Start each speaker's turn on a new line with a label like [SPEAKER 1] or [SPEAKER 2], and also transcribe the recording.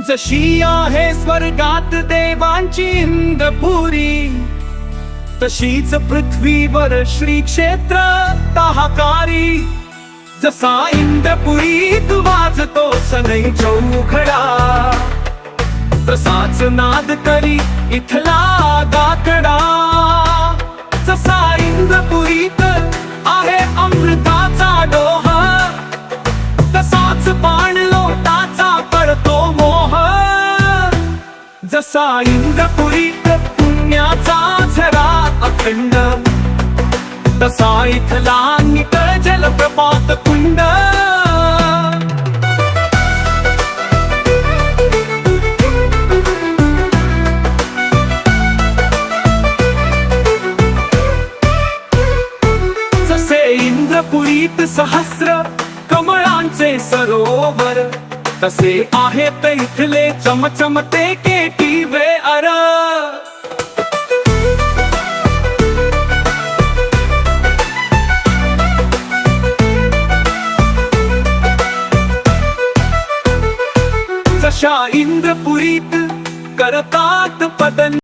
[SPEAKER 1] जशी आहे स्वर्गात देवांची इंद्रपुरी, तशीच पृथ्वीवर श्री क्षेत्र ताहाकारी. जसा इंद्रपुरीत वाजतो सनई चौघडा, तसाच नाद करी इथला गाकडा. जसा इंद्रपुरीत आहे अमृताचा डोह, तसाच पाण लोटाचा पडतो मोह. जसा इंद्रपुरीत पुण्याचा झरा अखंड, तसा इथला नितळ जलप्रपात कुंड. जसे इंद्रपुरीत सहस्र कमळांचे सरोवर, तसे आहेत इथले चमचमते केटीवे अर. जशा इंद्रपुरीत करतात पतन